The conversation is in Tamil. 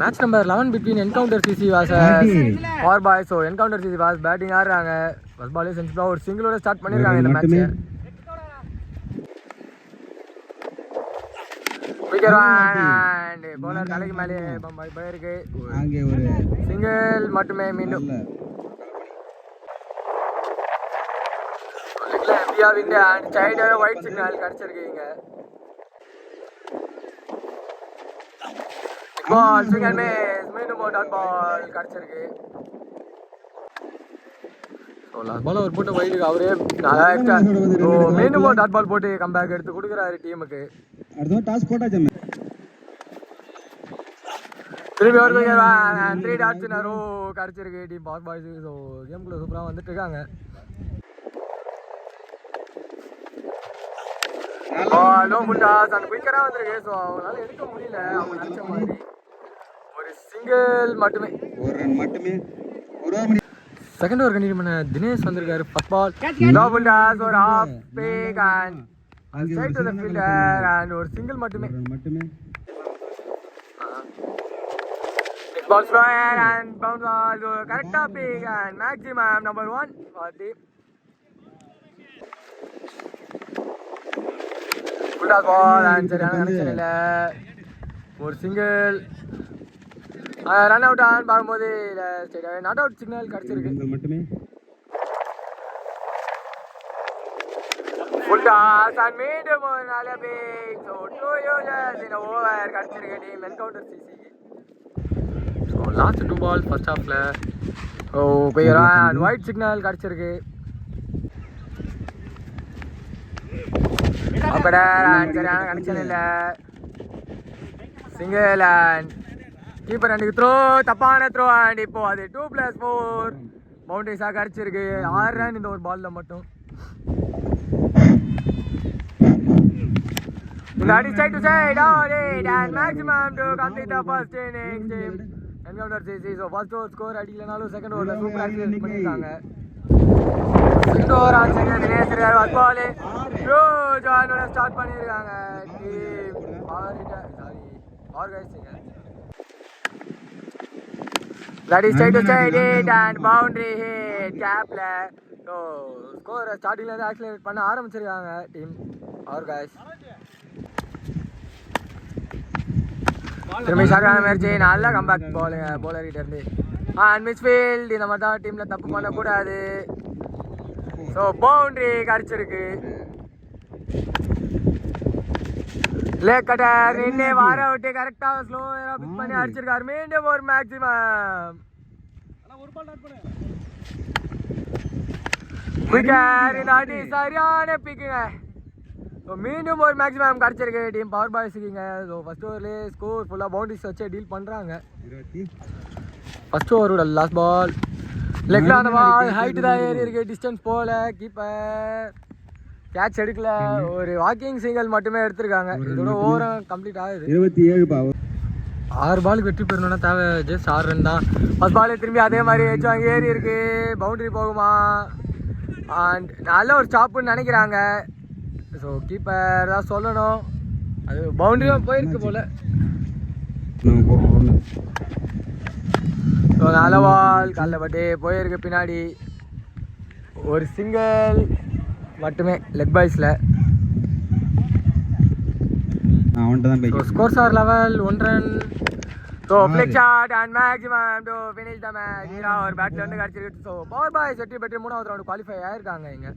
Match number 11 between Encounter CC vs Power Boys. So Encounter CC was batting ஆடுறாங்க. ஃபர்ஸ்ட் பாலே செஞ்சுட்டா ஒரு சிங்கிளோட ஸ்டார்ட் பண்ணியிருக்காங்க இந்த மேட்ச். விக்கெட் அண்ட் பவுலர் தலைக்கு மேலே போயிருக்கு. சிங்கிள் மட்டுமே மீண்டும் இந்தியாவின் அண்ட் சைடாக ஒயிட் சிக்னல் கிடைச்சிருக்கீங்க. பால் சிங்கல் மிஸ், மீண்டும் ஒரு டாட் பால் கிடைச்சிருக்கு. பால் அவர் போட்டு வைடு அவரே மீண்டும் ஒரு டாட் பால் போட்டு கம்பேக் எடுத்து கொடுக்குறாரு டீமுக்கு. திரும்பி ஒரு 3 டாட்ஸ் இன் a row கிடைச்சிருக்கு டீம் பவர் பாய்ஸ். ஸோ கேம்குள்ள சூப்பராக வந்துட்டு இருக்காங்க. நோ முண்டாஸ் அந்த குயிக்கரா வந்திருக்கு. ஸோ அவங்களால எடுக்க முடியல அவங்க நினைச்ச மாதிரி. ஒரு சிங்கிள் மட்டுமே, ஒரு ரன் மட்டுமே. செகண்ட் ஓவர் கண்டினியூ பண்ண தினேஷ் வந்திருக்காரு. ஃபர்ஸ்ட் பால் நோ முண்டாஸ், ஒரு off pick and straight to the fielder and ஒரு சிங்கிள் மட்டுமே. Ball square and bounce ball கரெக்டா pick and maximum number 1 for team. Ball and சரியான கனெக்ஷன் இல்லை, ஒரு சிங்கிள். ரன் அவுட் ஆன் பார்க்கும்போது நாட் அவுட் சிக்னல் கிடைச்சிருக்கு மட்டுமே. ஃபுல் டாஸ் அண்ட் மீண்டும் ஒரு நல்ல pick. So 2 users in over கிடைச்சிருக்கு team encounter CC. So last 2 ball first ஹாஃப்ல ஒயிட் சிக்னல் கிடைச்சிருக்கு. சரியான கனெக்ஷன் இல்லை, சிங்கிள் அண்ட் கீப்பர் அண்டுக்கு த்ரோ, தப்பான த்ரோ அண்ட் இப்போ அது 2+4 பவுண்டரிஸாக கிடச்சிருக்கு. 6 ரன் இந்த ஒரு பாலில் மட்டும். இந்த அடி side to side and maximum to complete the first innings team encounter CC. So first over score அடிக்கலனாலும் செகண்ட் ஓவரில் சூப்பர் ஆக்டிவேட் பண்ணியிருக்காங்க. Second over on second Dinesh இருக்காரு. ஃபர்ஸ்ட் பால் ஜானோட ஸ்டார்ட் பண்ணியிருக்காங்க டீம் பவர் கைஸுங்க. That is straight to straight hit and boundary hit capல. ஸோ ஸ்கோரை ஸ்டார்டிங்லேருந்து ஆக்சிலேட் பண்ண ஆரம்பிச்சிருக்காங்க டீம் பவர் கைஸ். திரும்பி சரியான முயற்சி, நல்லா கம்பேக் போலர் கிட்ட இருந்து அண்ட் மிஸ்ஃபீல்ட். இந்த மாதிரி தான் டீமில் தப்பு பண்ணக்கூடாது. ஸோ பவுண்டரி கிடச்சிருக்கு. லேக் கட்டர் நின்று வார விட்டு கரெக்டாக ஸ்லோவாக பிக் பண்ணி அடிச்சிருக்காரு. மீண்டும் ஒரு மேக்ஸிமம் சரியான பிக்குங்க. ஸோ மீண்டும் ஒரு மேக்ஸிமம் கிடச்சிருக்கு டீம் பவர் பாய்ஸுக்குங்க. ஸோ ஃபர்ஸ்ட் ஓவர்லேயே ஸ்கோர் ஃபுல்லாக பவுண்டரிஸ் வச்சு டீல் பண்ணுறாங்க. ஃபர்ஸ்ட் ஓவரோட லாஸ்ட் பால் லெக்ல அந்த பால் ஹைட்டு தான் ஏறி இருக்கு, டிஸ்டன்ஸ் போகல. கீப்பர் கேட்ச் எடுக்கல, ஒரு வாக்கிங் சிங்கிள் மட்டுமே எடுத்திருக்காங்க. இதோட ஓவரம் கம்ப்ளீட் ஆகுது. 27 6 பாலுக்கு வெற்றி பெறணும்னா தேவை ஜஸ்ட் 6 ரன் தான். ஃபர்ஸ்ட் பாலே திரும்பி அதே மாதிரி வச்சு அங்கே ஏறி இருக்கு. பவுண்டரி போகுமா அண்ட் நல்ல ஒரு ஸ்டாப்புன்னு நினைக்கிறாங்க. ஸோ கீப்பர் தான் சொல்லணும், அது பவுண்டரி தான் போயிருக்கு போல. ஸோ நல்ல பால் கல்லப்பட்டு போயிருக்கு பின்னாடி. ஒரு சிங்கிள் மட்டுமே லெக் பாய்ஸில். Scores are level 1 run. So flick shot and maximum to finish the match. ஒரு பேட்டில் வந்து கிடச்சிருக்கு. ஸோ பவர் பாய்ஸ் வெற்றி பெற்று 3வது ரவுண்ட் குவாலிஃபை ஆயிருக்காங்க இங்கே.